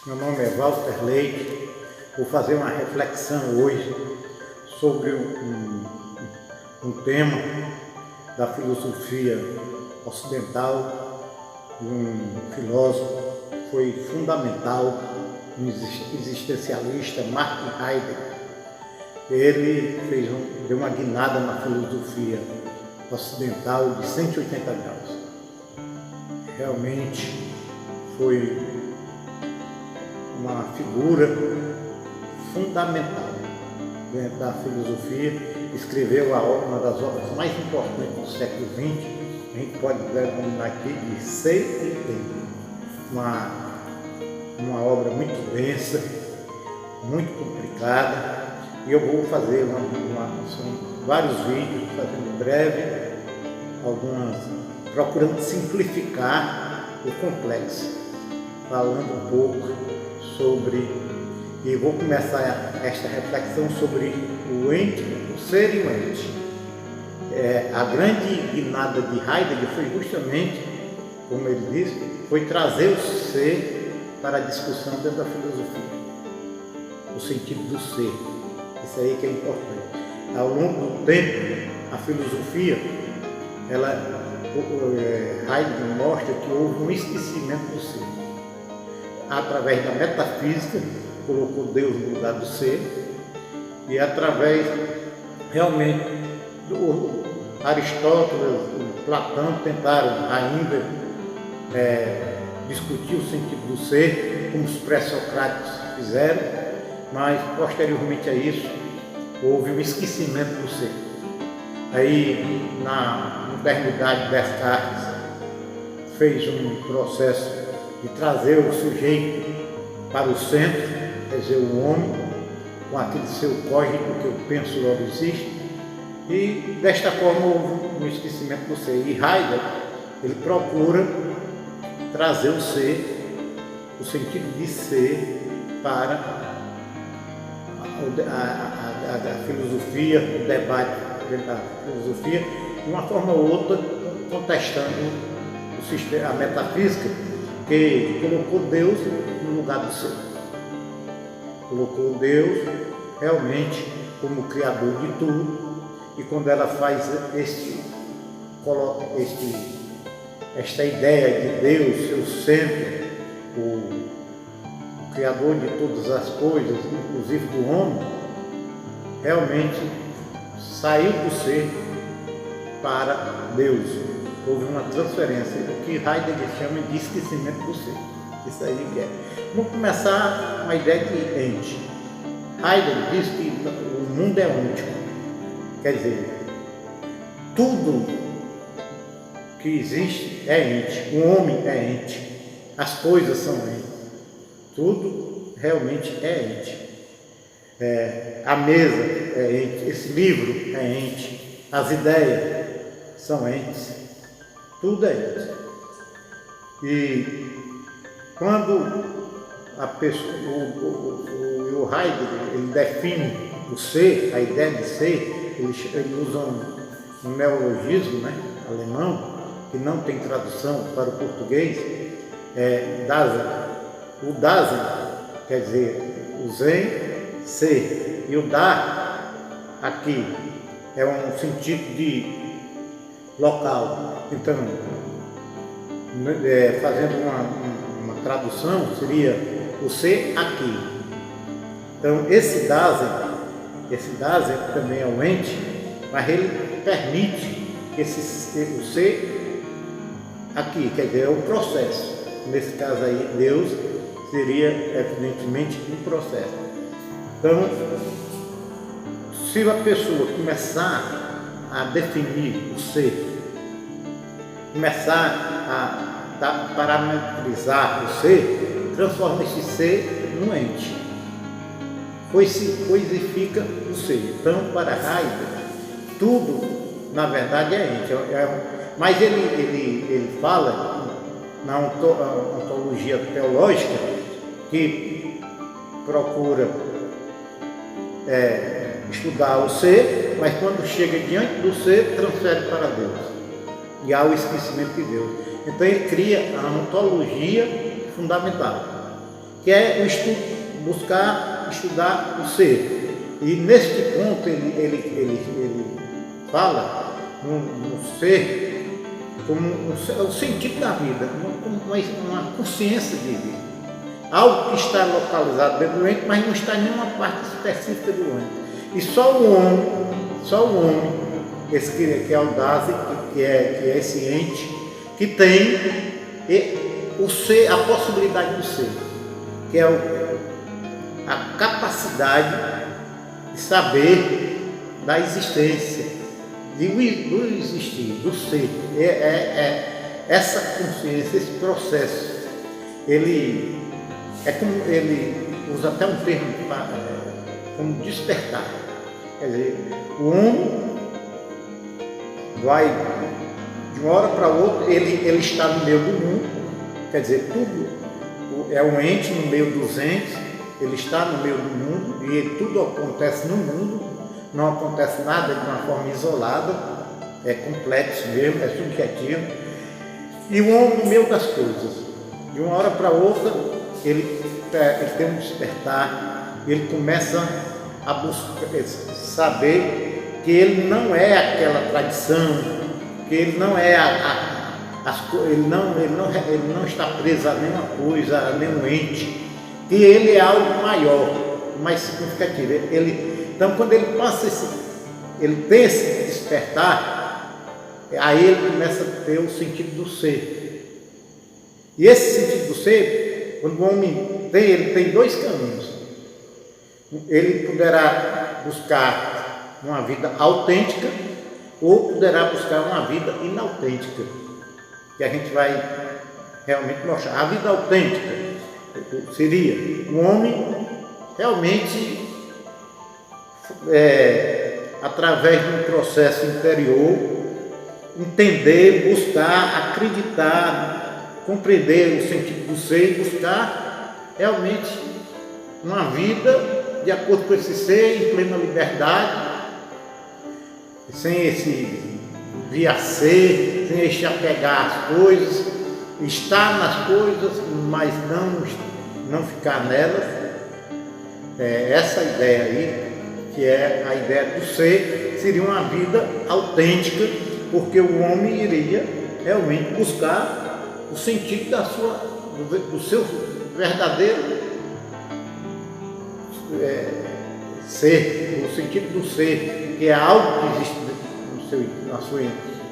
Meu nome é Walter Leite. Vou fazer uma reflexão hoje sobre um tema da filosofia ocidental, de um filósofo que foi fundamental, um existencialista, Martin Heidegger. Ele deu uma guinada na filosofia ocidental de 180 graus. Realmente foi uma figura fundamental dentro da filosofia. Escreveu uma das obras mais importantes do século XX, a gente pode denominar aqui de Ser e Tempo. Uma obra muito densa, muito complicada, e eu vou fazer são vários vídeos, fazendo breve, procurando simplificar o complexo, falando um pouco sobre, e vou começar esta reflexão sobre o ente, o ser e o ente. A grande guinada de Heidegger foi justamente, como ele disse, foi trazer o ser para a discussão dentro da filosofia, o sentido do ser. Isso aí que é importante. Ao longo do tempo, a filosofia, Heidegger mostra que houve um esquecimento do ser. Através da metafísica, colocou Deus no lugar do ser, e através, realmente, do Aristóteles, o Platão tentaram ainda discutir o sentido do ser, como os pré-socráticos fizeram, mas posteriormente a isso houve um esquecimento do ser. Aí, na modernidade, Descartes fez um processo de trazer o sujeito para o centro, quer dizer, o homem, com aquele seu código que eu penso logo existe, e desta forma houve um esquecimento do ser. E Heidegger, ele procura trazer o ser, o sentido de ser, para a filosofia, o debate dentro da filosofia, de uma forma ou outra, contestando a metafísica, que colocou Deus no lugar do ser. Colocou Deus realmente como criador de tudo, e quando ela faz coloca esta ideia de Deus, seu centro, o criador de todas as coisas, inclusive do homem, realmente saiu do ser para Deus. Houve uma transferência, o que Heidegger chama de esquecimento do ser. Isso aí que é. Vamos começar com a ideia de ente. Heidegger diz que o mundo é único. Quer dizer, tudo que existe é ente. O homem é ente. As coisas são ente. Tudo realmente é ente. A mesa é ente. Esse livro é ente. As ideias são entes. Tudo é ente. E quando a pessoa, o Heidegger, ele define o ser, a ideia de ser, ele usa um neologismo, alemão, que não tem tradução para o português, Dasein. O Dasein quer dizer o Zen, ser, e o Da, aqui, é um sentido de local. Então, fazendo uma tradução, seria o ser aqui. Então, esse Dasein também é um ente, mas ele permite o ser aqui, quer dizer, é o processo. Nesse caso aí, Deus seria, evidentemente, um processo. Então, se a pessoa começar a definir o ser, começar a parametrizar o ser, transforma esse ser num ente. Coisifica o ser. Então, para Heidegger, tudo, na verdade, é ente. Mas ele fala, na ontologia teológica, que procura estudar o ser, mas quando chega diante do ser, transfere para Deus. E há o esquecimento de Deus. Então ele cria a ontologia fundamental, que é o estudo, buscar estudar o ser. E neste ponto ele fala no ser como o sentido da vida, como uma consciência de vida. Algo que está localizado dentro do ente, mas não está em nenhuma parte específica do ente. E só o homem, esse que é audaz, que é esse ente, que tem o ser, a possibilidade do ser, que é a capacidade de saber da existência, do existir, do ser. Essa consciência, esse processo, ele usa até um termo como despertar. Quer dizer, o homem vai de uma hora para outra, ele está no meio do mundo, quer dizer, tudo é um ente no meio dos entes, ele está no meio do mundo e tudo acontece no mundo, não acontece nada de uma forma isolada, é complexo mesmo, é subjetivo. E o homem no meio das coisas, de uma hora para outra, ele tem um despertar, ele começa a buscar, saber que ele não é aquela tradição, que ele não é ele não está preso a nenhuma coisa, a nenhum ente, que ele é algo maior, mais significativo. Então, quando ele ele tem esse despertar, aí ele começa a ter o sentido do ser. E esse sentido do ser, quando o homem ele tem dois caminhos. Ele poderá buscar uma vida autêntica ou poderá buscar uma vida inautêntica, que a gente vai realmente mostrar. A vida autêntica seria o homem realmente, através de um processo interior, entender, buscar, acreditar, compreender o sentido do ser e buscar realmente uma vida de acordo com esse ser, em plena liberdade, sem esse via ser, sem se apegar às coisas, estar nas coisas, mas não ficar nelas. Essa ideia aí, que é a ideia do ser, seria uma vida autêntica, porque o homem iria realmente buscar o sentido do seu verdadeiro ser, o sentido do ser, que é algo que existe na sua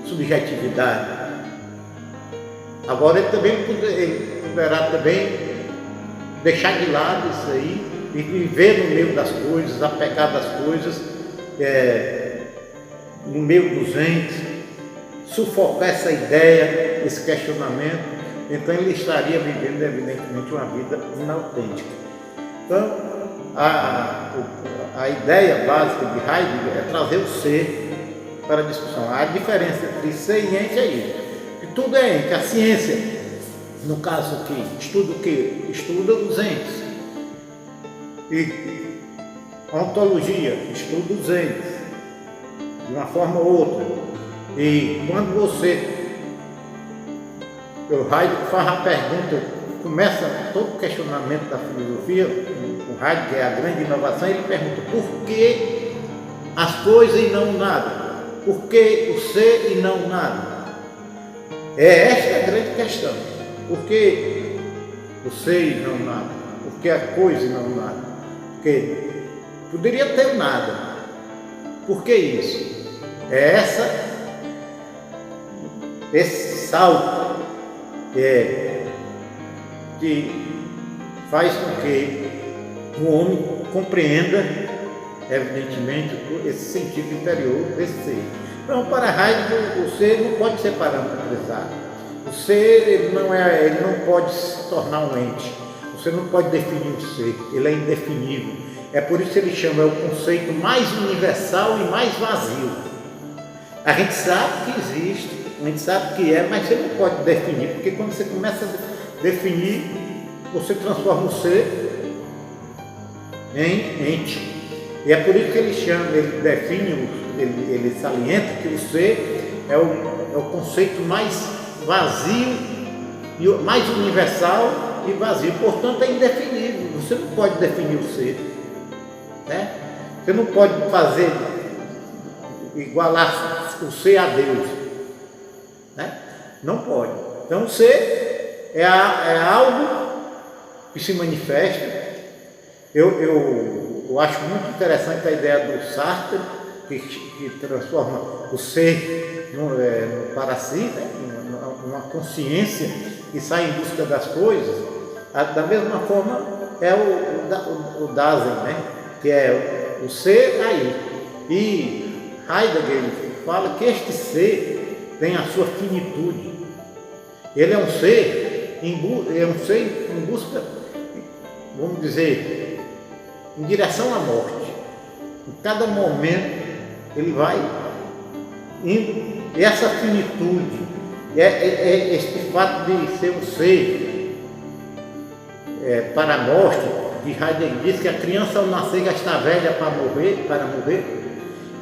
subjetividade. Agora ele poderá também deixar de lado isso aí e viver no meio das coisas, apegar das coisas, no meio dos entes, sufocar essa ideia, esse questionamento. Então ele estaria vivendo evidentemente uma vida inautêntica. Então a ideia básica de Heidegger é trazer o ser para a discussão. A diferença entre ser e ente é isso, que tudo é ente. A ciência, no caso aqui, estuda o quê? Estuda os entes. E a ontologia estuda os entes, de uma forma ou outra. E quando o Heidegger faz a pergunta, começa todo o questionamento da filosofia, o Heidegger, que é a grande inovação, ele pergunta por que as coisas e não nada? Por que o ser e não nada? Esta a grande questão. Por que o ser e não nada? Por que a coisa e não nada? Porque poderia ter nada. Por que isso? Esse salto que faz com que o homem compreenda, evidentemente, esse sentido interior desse ser. Então, para Heidegger, o ser não pode ser parametrizado. O ser ele não pode se tornar um ente. Você não pode definir o ser, ele é indefinível. É por isso que ele chama, o conceito mais universal e mais vazio. A gente sabe que existe, a gente sabe que é, mas você não pode definir, porque quando você começa a definir, você transforma o ser em ente. E é por isso que ele chama, ele define, ele salienta que o ser é o conceito mais vazio, e mais universal e vazio, portanto é indefinível. Você não pode definir o ser, né? Você não pode fazer igualar o ser a Deus, né? Não pode. Então o ser é algo que se manifesta. Eu acho muito interessante a ideia do Sartre, que transforma o ser no para si, né? Uma consciência que sai em busca das coisas. Da mesma forma é o Dasein, né? Que é o ser aí. E Heidegger fala que este ser tem a sua finitude. Ele é um ser em busca, vamos dizer, em direção à morte. Em cada momento ele vai indo. E essa finitude, este fato de ser um ser para a morte, que Heidegger diz que a criança ao nascer já está velha para morrer.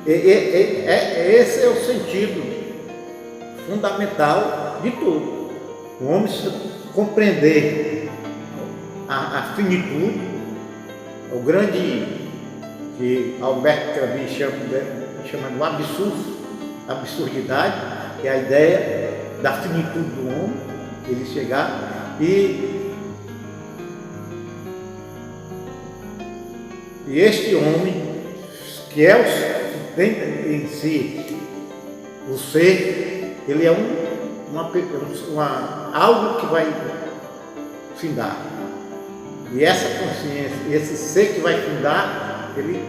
Esse é o sentido fundamental de tudo. O homem compreender a finitude, o grande que Albert Camus chama de absurdidade, que é a ideia da finitude do homem, ele chegar e este homem, que tem em si o ser, ele é algo que vai findar. E essa consciência, esse ser que vai findar, ele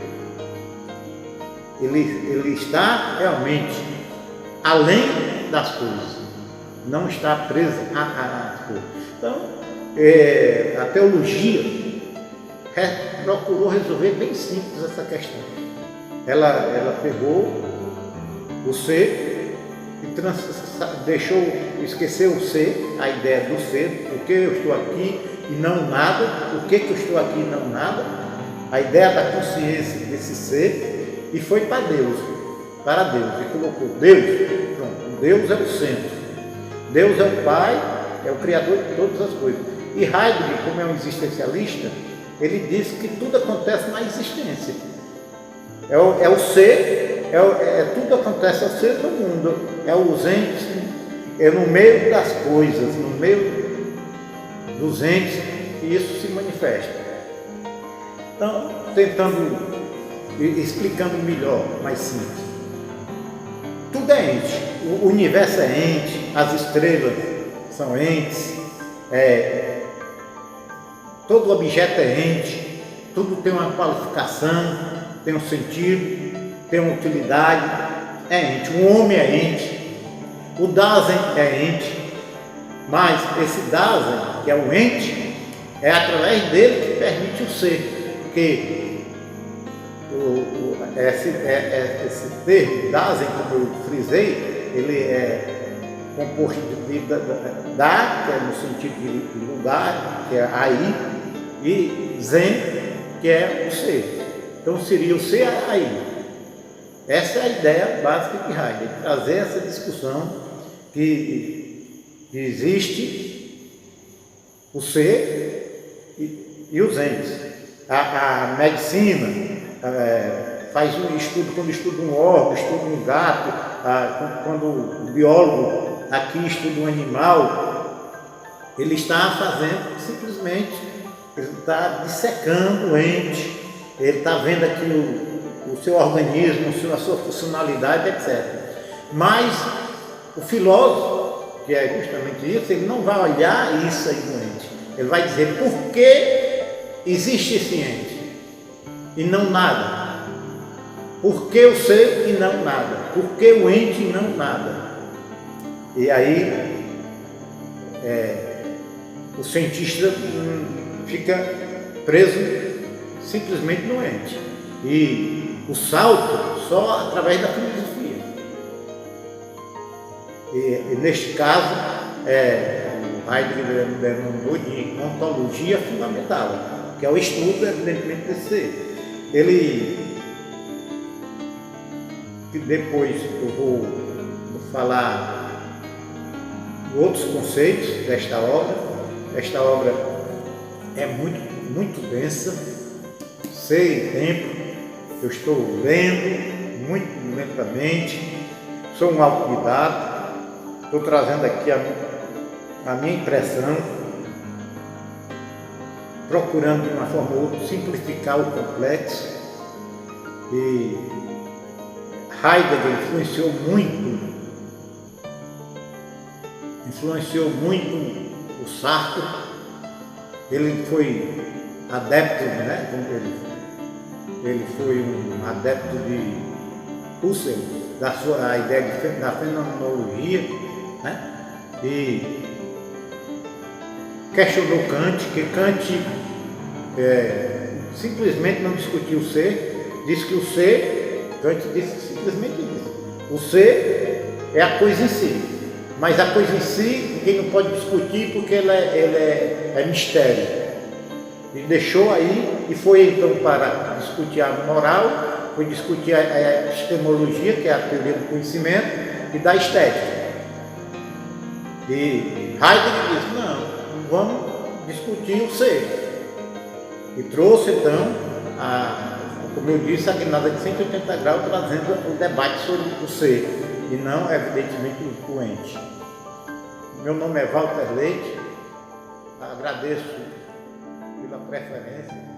está realmente além das coisas, não está preso às coisas. Então, a teologia procurou resolver bem simples essa questão. Ela pegou o ser e esqueceu o ser, a ideia do ser, porque eu estou aqui e não nada, por que eu estou aqui e não nada, a ideia da consciência desse ser, e foi para Deus, e colocou Deus, pronto, Deus é o centro, Deus é o Pai, é o Criador de todas as coisas. E Heidegger, como é um existencialista, ele diz que tudo acontece na existência, é o ser, tudo acontece ao ser no mundo, é os entes, é no meio das coisas, no meio dos entes que isso se manifesta. Então, explicando melhor, mais simples. Tudo é ente, o universo é ente, as estrelas são entes, todo objeto é ente, tudo tem uma qualificação, tem um sentido, tem uma utilidade, é ente. O homem é ente, o Dasein é ente, mas esse Dasein, que é o ente, é através dele que permite o ser, porque esse termo Dasein, como eu frisei, ele é composto de da, que é no sentido de lugar, que é aí, e Zen, que é o ser. Então seria o ser aí. Essa é a ideia básica de Heidegger, trazer essa discussão que existe o ser e os entes. A medicina faz um estudo, quando estuda um órgão, estuda um gato, quando o biólogo aqui estuda um animal, ele está fazendo simplesmente, ele está dissecando o ente, ele está vendo aqui o seu organismo, a sua funcionalidade, etc. Mas o filósofo, que é justamente isso, ele não vai olhar isso aí no ente. Ele vai dizer por que existe esse ente e não nada. Por que o ser e não nada? Por que o ente e não nada? E aí o cientista fica preso simplesmente no ente. E o salto só através da filosofia. E neste caso, o Heidegger denominou de ontologia fundamental, que é o estudo, evidentemente, desse ser. Que depois eu vou falar outros conceitos desta obra. Esta obra é muito densa, sem tempo. Eu estou lendo muito lentamente, sou um autodidata, estou trazendo aqui a minha impressão, procurando de uma forma ou outra simplificar o complexo. E Heidegger influenciou muito o Sartre. Ele foi adepto, né? Ele foi um adepto de Husserl, da ideia da fenomenologia, né? E questionou Kant, que Kant simplesmente não discutiu o ser, disse que o ser, Kant disse simplesmente isso, o ser é a coisa em si, mas a coisa em si ninguém não pode discutir porque ela é mistério. E deixou aí e foi então para discutir a moral, foi discutir a epistemologia, que é a teoria do conhecimento, e da estética. E Heidegger disse, não, vamos discutir o ser. E trouxe então, como eu disse, a guinada de 180 graus, trazendo o debate sobre o ser, e não, evidentemente, o doente. Meu nome é Walter Leite, agradeço pela preferência.